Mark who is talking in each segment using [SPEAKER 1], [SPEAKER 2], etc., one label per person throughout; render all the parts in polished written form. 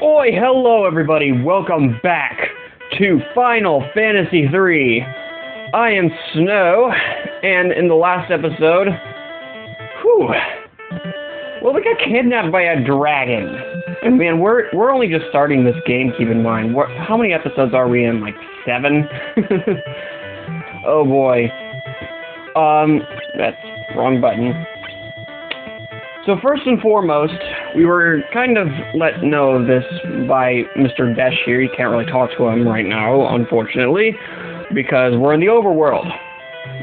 [SPEAKER 1] Oi, hello everybody, welcome back to Final Fantasy III. I am Snow, and in the last episode, we got kidnapped by a dragon. And man, we're only just starting this game, keep in mind. How many episodes are we in, like 7? Oh boy. That's wrong button. So first and foremost, we were kind of let know of this by Mr. Desh here. You can't really talk to him right now, unfortunately, because we're in the overworld.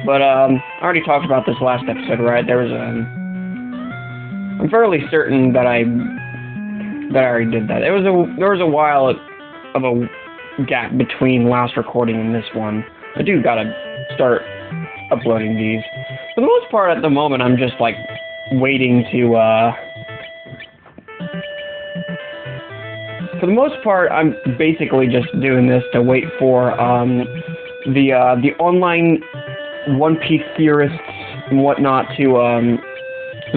[SPEAKER 1] But I already talked about this last episode, right? I'm fairly certain that I already did that. There was a while of a gap between last recording and this one. I do gotta start uploading these. For the most part, at the moment, I'm just like waiting to, for the most part, I'm basically just doing this to wait for, the online One Piece theorists and whatnot to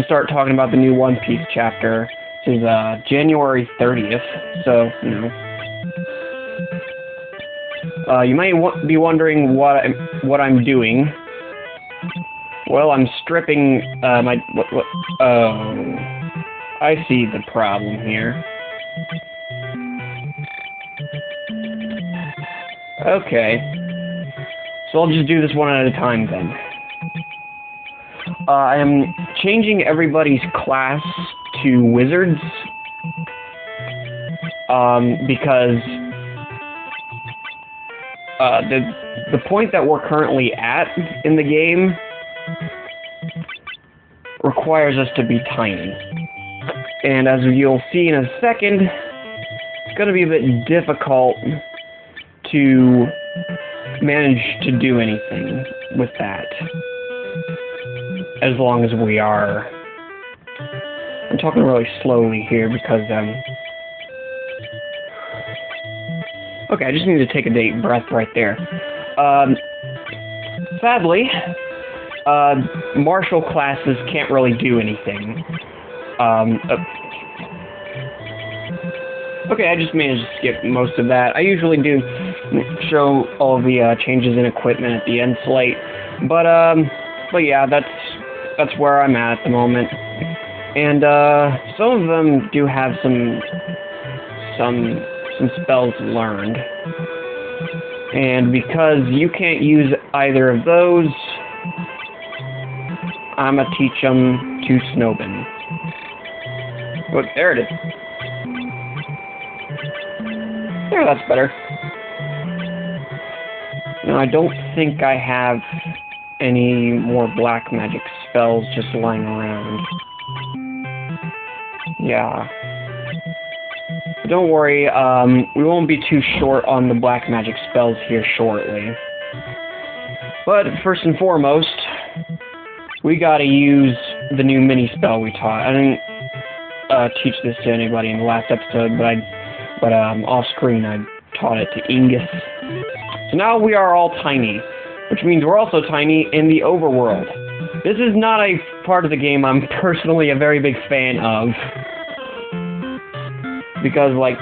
[SPEAKER 1] start talking about the new One Piece chapter. This is, January 30th, so, you know. You might be wondering what I'm doing. Well, I'm stripping, I see the problem here. Okay. So I'll just do this one at a time, then. I am changing everybody's class to wizards, because the point that we're currently at in the game requires us to be tiny. And as you'll see in a second, it's going to be a bit difficult to manage to do anything with that. As long as we are... I'm talking really slowly here because, okay, I just need to take a deep breath right there. Sadly, martial classes can't really do anything. Okay, I just managed to skip most of that. I usually do show all the changes in equipment at the end slate, but yeah, that's where I'm at the moment. And some of them do have some spells learned, and because you can't use either of those, I'm gonna teach them to Snowbin. Look, there it is. There, that's better. No, I don't think I have any more black magic spells just lying around. Yeah. But don't worry, we won't be too short on the black magic spells here shortly. But first and foremost, we gotta use the new mini spell we taught. I didn't teach this to anybody in the last episode, but off screen I taught it to Ingus. So now we are all tiny, which means we're also tiny in the overworld. This is not a part of the game I'm personally a very big fan of, because like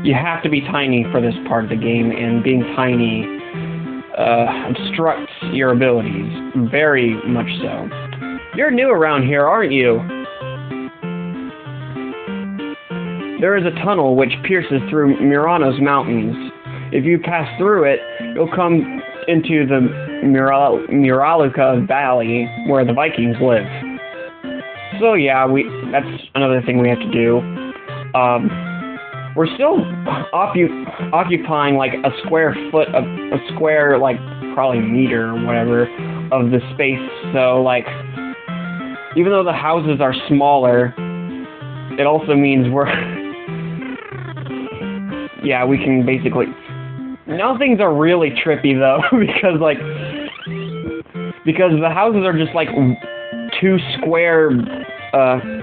[SPEAKER 1] you have to be tiny for this part of the game, and being tiny obstructs your abilities, very much so. You're new around here, aren't you? There is a tunnel which pierces through Murano's mountains. If you pass through it, you'll come into the Muraluka Valley, where the Vikings live. So yeah, that's another thing we have to do. We're still occupying like a square foot of a square, like probably meter or whatever of the space. So like, even though the houses are smaller, it also means yeah, we can basically. Now things are really trippy though, because the houses are just like 2 square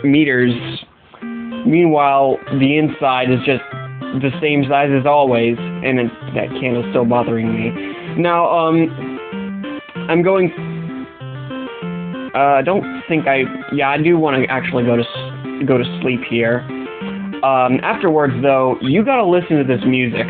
[SPEAKER 1] meters. Meanwhile, the inside is just the same size as always, and that candle's still bothering me. Now, I'm going... I don't think I do want to actually go to sleep here. Afterwards, though, you gotta listen to this music.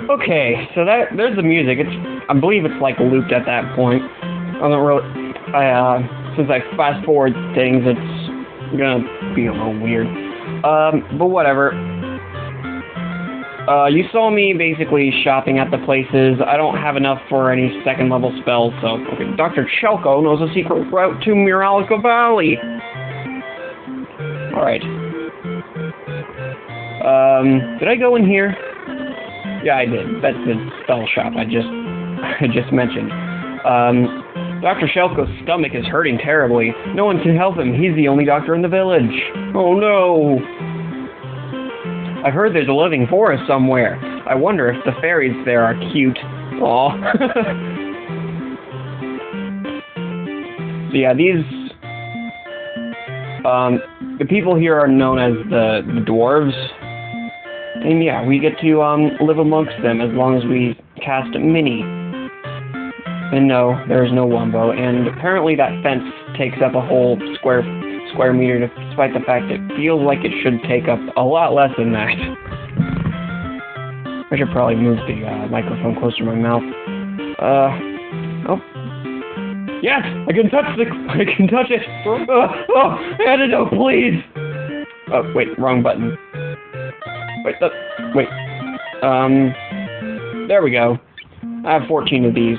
[SPEAKER 1] Okay, so there's the music. I believe it's like looped at that point. Since I fast forward things, it's gonna be a little weird. But whatever. You saw me basically shopping at the places. I don't have enough for any second level spells, so okay, Dr. Chelko knows a secret route to Muralica Valley. Alright. Did I go in here? Yeah, I did. That's the spell shop I just mentioned. Dr. Shelko's stomach is hurting terribly. No one can help him. He's the only doctor in the village. Oh no! I've heard there's a living forest somewhere. I wonder if the fairies there are cute. Aw. So yeah, these... the people here are known as the dwarves. And yeah, we get to live amongst them as long as we cast Mini. And no, there is no Wumbo, and apparently that fence takes up a whole square meter, despite the fact it feels like it should take up a lot less than that. I should probably move the microphone closer to my mouth. Oh. Yes! I can touch it! Oh, antidote, please! Oh, wait, wrong button. Wait. There we go. I have 14 of these.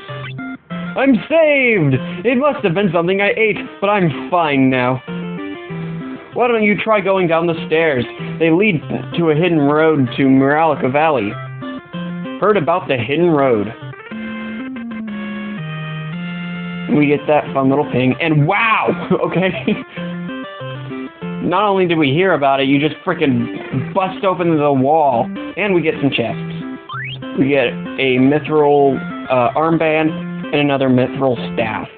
[SPEAKER 1] I'm saved! It must have been something I ate, but I'm fine now. Why don't you try going down the stairs? They lead to a hidden road to Muralica Valley. Heard about the hidden road. We get that fun little ping, and wow! Okay. Not only did we hear about it, you just frickin' bust open the wall, and we get some chests. We get a mithril armband and another mithril staff,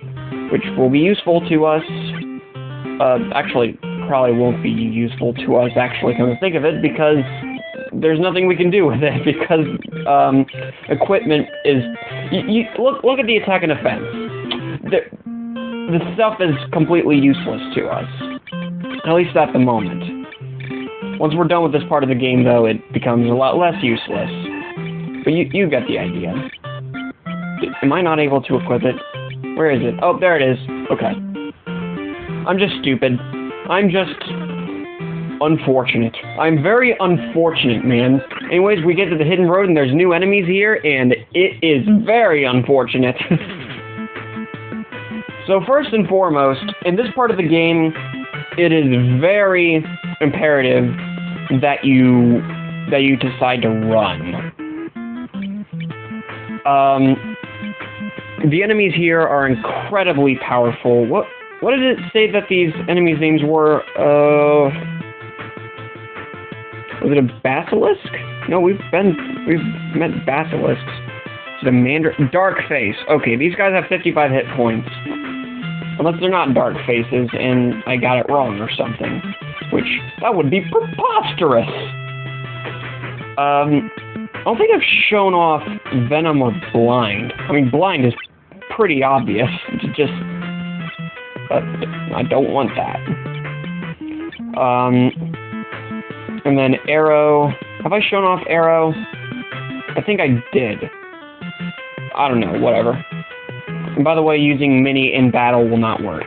[SPEAKER 1] which will be useful to us. Actually, probably won't be useful to us, actually, come to think of it, because there's nothing we can do with it, because equipment is... Look at the attack and defense. The stuff is completely useless to us. At least at the moment. Once we're done with this part of the game, though, it becomes a lot less useless. But you get the idea. Am I not able to equip it? Where is it? Oh, there it is. Okay. I'm just stupid. I'm just... unfortunate. I'm very unfortunate, man. Anyways, we get to the hidden road and there's new enemies here, and it is very unfortunate. So first and foremost, in this part of the game, it is very imperative that you decide to run. The enemies here are incredibly powerful. What did it say that these enemies' names were? Was it a basilisk? No, we've met basilisks. The Dark Face. Okay, these guys have 55 hit points. Unless they're not dark faces and I got it wrong or something. Which, that would be preposterous! I don't think I've shown off Venom or Blind. I mean, Blind is pretty obvious. But I don't want that. And then Arrow. Have I shown off Arrow? I think I did. I don't know, whatever. And by the way, using Mini in battle will not work.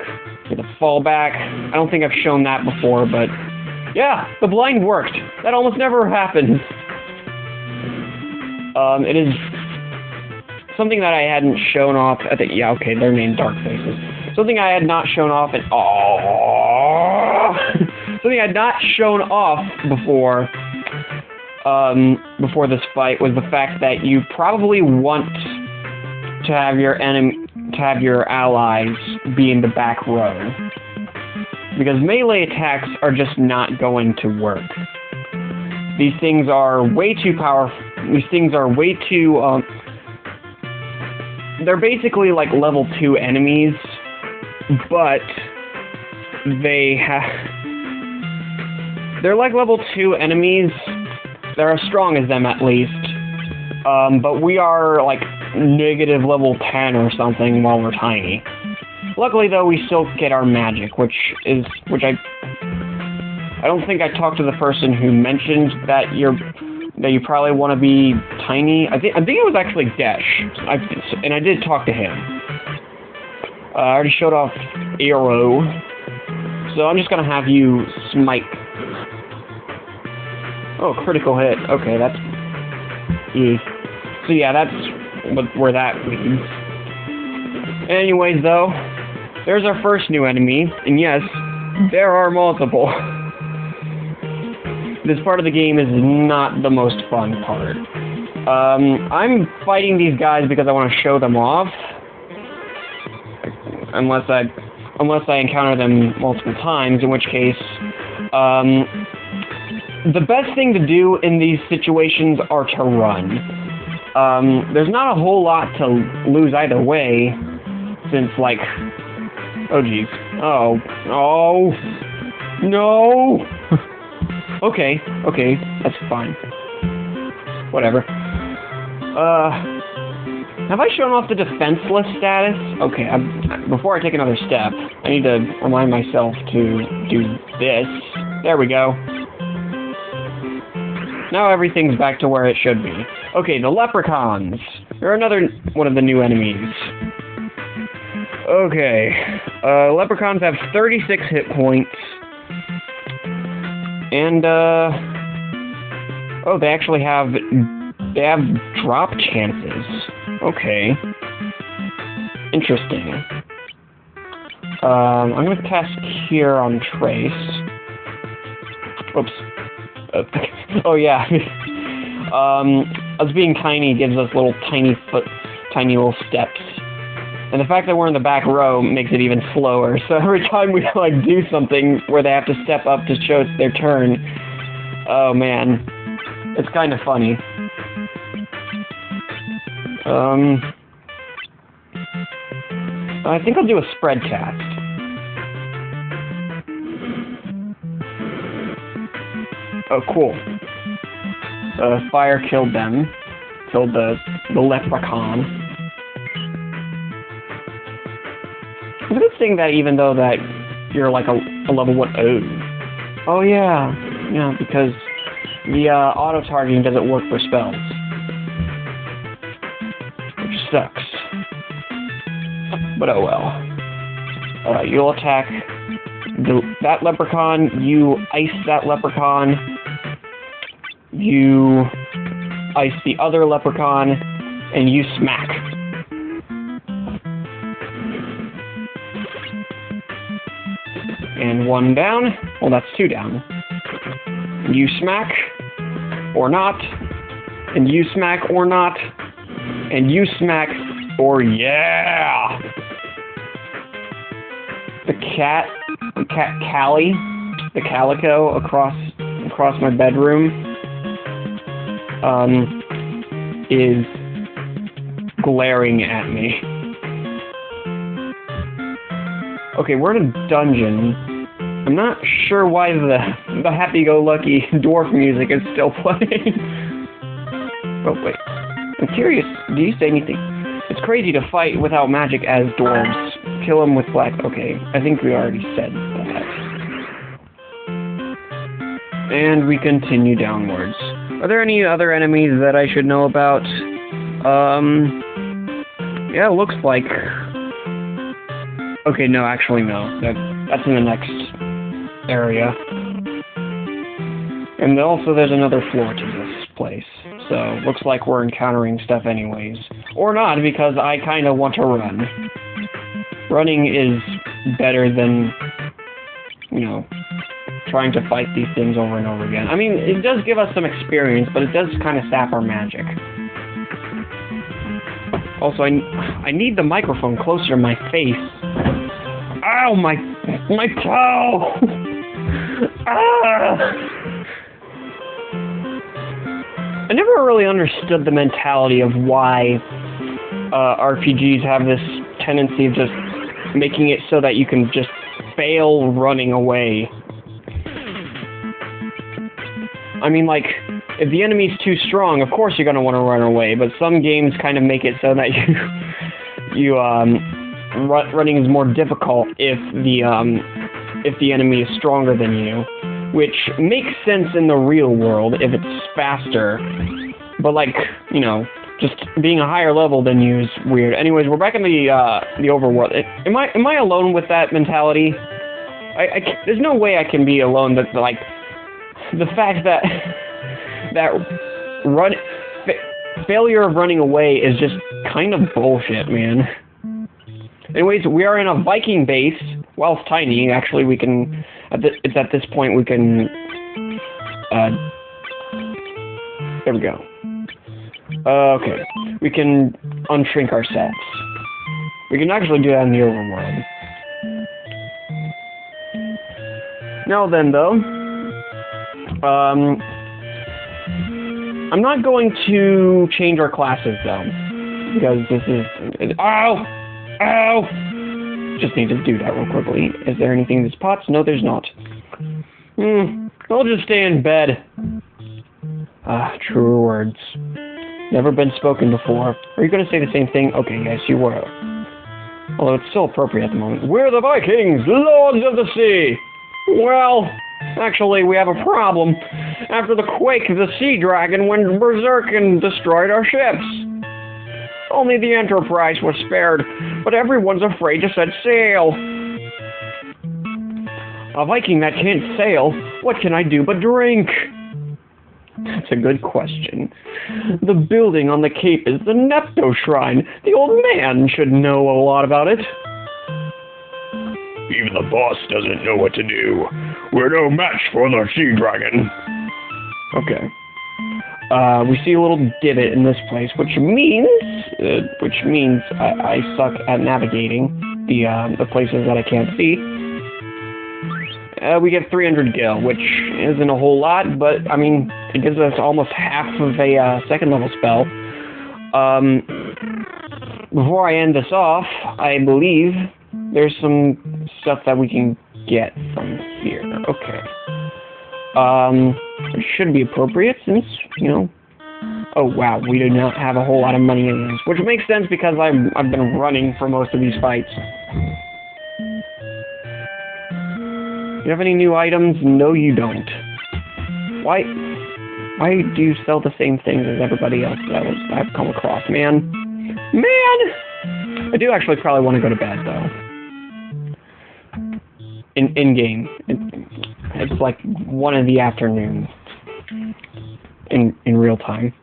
[SPEAKER 1] With a fallback, I don't think I've shown that before, but yeah, the blind worked. That almost never happens. It is something that I hadn't shown off. I think, yeah, okay, they're named Dark Faces. Something I had not shown off, and something I had not shown off before. Before this fight was the fact that you probably want to have your allies be in the back row, because melee attacks are just not going to work. These things are way too powerful. These things are way too. They're basically like level 2 enemies, but they're like level 2 enemies. They're as strong as them, at least. But we are like negative level 10 or something while we're tiny. Luckily, though, we still get our magic, which I don't think I talked to the person who mentioned that you probably want to be tiny. I think it was actually Desh, and I did talk to him. I already showed off Arrow, so I'm just gonna have you smite. Oh, critical hit. Okay, that's... So yeah, that's where that leads. Anyways, though, there's our first new enemy, and yes, there are multiple. This part of the game is not the most fun part. I'm fighting these guys because I want to show them off. Unless I encounter them multiple times, in which case, the best thing to do in these situations are to run. There's not a whole lot to lose either way, since, like... Oh, jeez. Oh. No! Okay, that's fine. Whatever. Have I shown off the defenseless status? Okay, before I take another step, I need to remind myself to do this. There we go. Now everything's back to where it should be. Okay, the leprechauns. They're another one of the new enemies. Okay, leprechauns have 36 hit points. And, oh, they actually have drop chances. Okay. Interesting. I'm gonna cast Cure on Trace. Oops. Oh, yeah. Us being tiny gives us little tiny little steps. And the fact that we're in the back row makes it even slower. So every time we, like, do something where they have to step up to show it's their turn, oh, man. It's kind of funny. I think I'll do a spread cast. Oh, cool. Fire killed them. Killed the leprechaun. It's a good thing that even though that you're like a level 1... Oh, yeah. Yeah, because the auto-targeting doesn't work for spells. Which sucks. But oh well. Alright, you'll attack that leprechaun, you ice that leprechaun, you ice the other leprechaun, and you smack. And one down. Well, that's two down. You smack, or not, and you smack, or not, and you smack, or yeah! The cat Callie, the calico across my bedroom, is glaring at me. Okay, we're in a dungeon. I'm not sure why the happy-go-lucky dwarf music is still playing. Oh, wait. I'm curious, do you say anything? It's crazy to fight without magic as dwarves. Kill them with black... Okay, I think we already said that. And we continue downwards. Are there any other enemies that I should know about? Yeah, it looks like... Okay, no, actually no. That's in the next area. And also there's another floor to this place. So, looks like we're encountering stuff anyways. Or not, because I kind of want to run. Running is better than, you know, trying to fight these things over and over again. I mean, it does give us some experience, but it does kind of sap our magic. Also, I need the microphone closer to my face. Ow, my toe! Ah! I never really understood the mentality of why RPGs have this tendency of just making it so that you can just fail running away. I mean, like, if the enemy's too strong, of course you're gonna want to run away, but some games kind of make it so that running is more difficult if the enemy is stronger than you, which makes sense in the real world if it's faster, but like, you know, just being a higher level than you is weird. Anyways, we're back in the overworld. Am I alone with that mentality? There's no way I can be alone, but like, the fact that failure of running away is just kind of bullshit, man. Anyways, we are in a Viking base. While it's tiny, actually, we can. It's at this point we can. There we go. Okay, we can unshrink ourselves. We can actually do that in the overworld. Now then, though. I'm not going to change our classes, though, because this is... Ow! Ow! Just need to do that real quickly. Is there anything in these pots? No, there's not. I'll just stay in bed. Ah, true words. Never been spoken before. Are you going to say the same thing? Okay, yes, you were. Although it's still appropriate at the moment. We're the Vikings, lords of the sea! Well... Actually, we have a problem. After the quake, the sea dragon went berserk and destroyed our ships. Only the Enterprise was spared, but everyone's afraid to set sail. A Viking that can't sail, what can I do but drink? That's a good question. The building on the cape is the Nepto Shrine. The old man should know a lot about it.
[SPEAKER 2] Even the boss doesn't know what to do. We're no match for the sea dragon.
[SPEAKER 1] Okay. We see a little divot in this place, which means I suck at navigating the places that I can't see. We get 300 gil, which isn't a whole lot, but I mean, it gives us almost half of a second level spell. Before I end this off, I believe there's some stuff that we can get from here. Okay. It should be appropriate since, you know... Oh, wow, we do not have a whole lot of money in this, which makes sense because I've been running for most of these fights. You have any new items? No, you don't. Why do you sell the same things as everybody else that I've come across, man? I do actually probably want to go to bed, though. In-game. It's like 1 in the afternoon. In real time.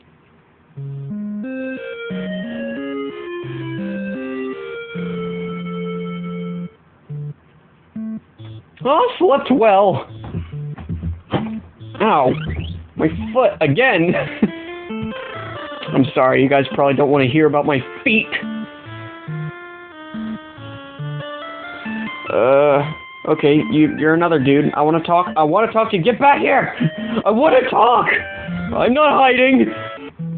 [SPEAKER 1] Oh, slept well. Ow. My foot again. I'm sorry, you guys probably don't want to hear about my feet. Okay, you're another dude. I want to talk. I want to talk to you. Get back here. I want to talk. I'm not hiding.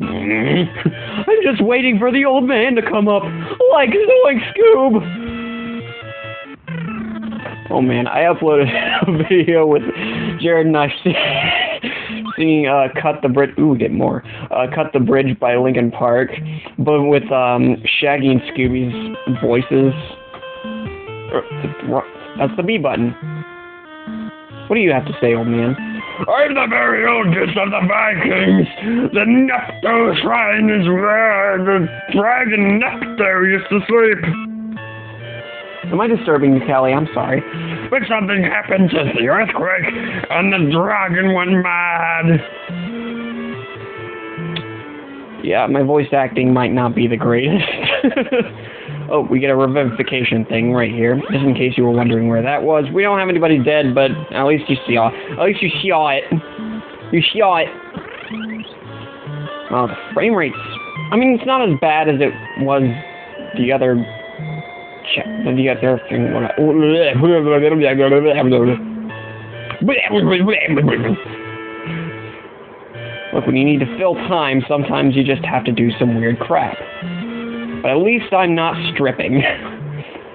[SPEAKER 1] I'm just waiting for the old man to come up. Like Zoink Scoob. Oh man, I uploaded a video with Jared and I singing Cut the Bridge. Ooh, get more. Cut the Bridge by Linkin Park, but with Shaggy and Scooby's voices. That's the B button. What do you have to say, old man?
[SPEAKER 2] I'm the very oldest of the Vikings. The Nepto Shrine is where the dragon Nepto used to sleep.
[SPEAKER 1] Am I disturbing you, Kelly? I'm sorry.
[SPEAKER 2] But something happened since the earthquake, and the dragon went mad.
[SPEAKER 1] Yeah, my voice acting might not be the greatest. Oh, we get a revivification thing right here, just in case you were wondering where that was. We don't have anybody dead, but at least you saw it. At least you saw it. You saw it. Oh, the frame rates. I mean, it's not as bad as it was the other thing. Look, when you need to fill time, sometimes you just have to do some weird crap. But at least I'm not stripping.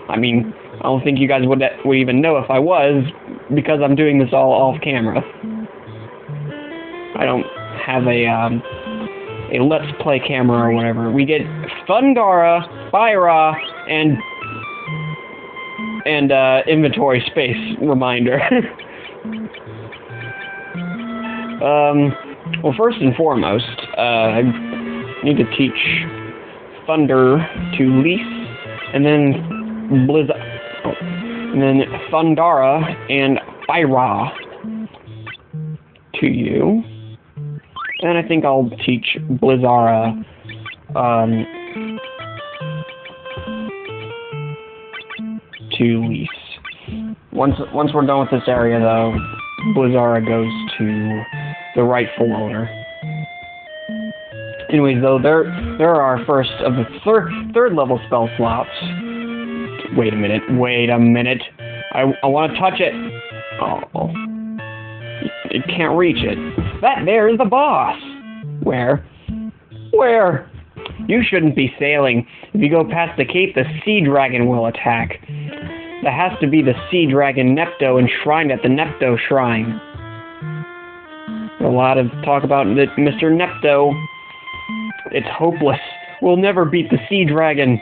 [SPEAKER 1] I mean, I don't think you guys would even know if I was, because I'm doing this all off camera. I don't have a Let's Play camera or whatever. We get Thundara, Fyra, and inventory space reminder. Well, first and foremost, I need to teach Thunder to Lise, and then and then Thundara and Fyra to you. And I think I'll teach Blizzara to Lise. Once we're done with this area, though, Blizzara goes to the rightful owner. Anyways, though, there are our first of the third level spell slots. Wait a minute. I want to touch it. Oh. It can't reach it. That there is the boss. Where? You shouldn't be sailing. If you go past the cape, the sea dragon will attack. That has to be the sea dragon Nepto enshrined at the Nepto Shrine. A lot of talk about Mr. Nepto. It's hopeless. We'll never beat the sea dragon.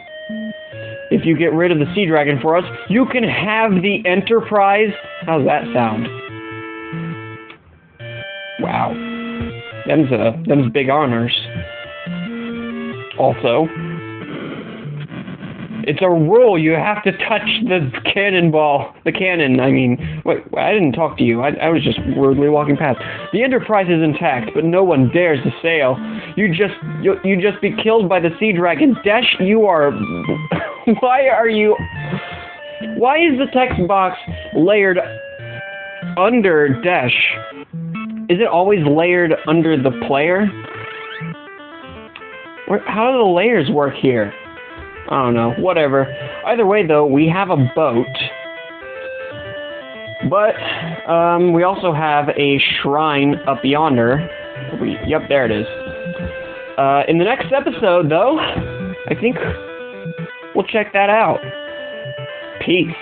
[SPEAKER 1] If you get rid of the sea dragon for us, you can have the Enterprise. How's that sound? Wow. Them's big honors. Also, it's a rule. You have to touch the cannonball. The cannon, I mean. Wait, I didn't talk to you. I was just rudely walking past. The Enterprise is intact, but no one dares to sail. You just be killed by the sea dragon. Desh, you are... Why is the text box layered under Desh? Is it always layered under the player? How do the layers work here? I don't know. Whatever. Either way, though, we have a boat. But, we also have a shrine up yonder. Yep, there it is. In the next episode, though, I think we'll check that out. Peace.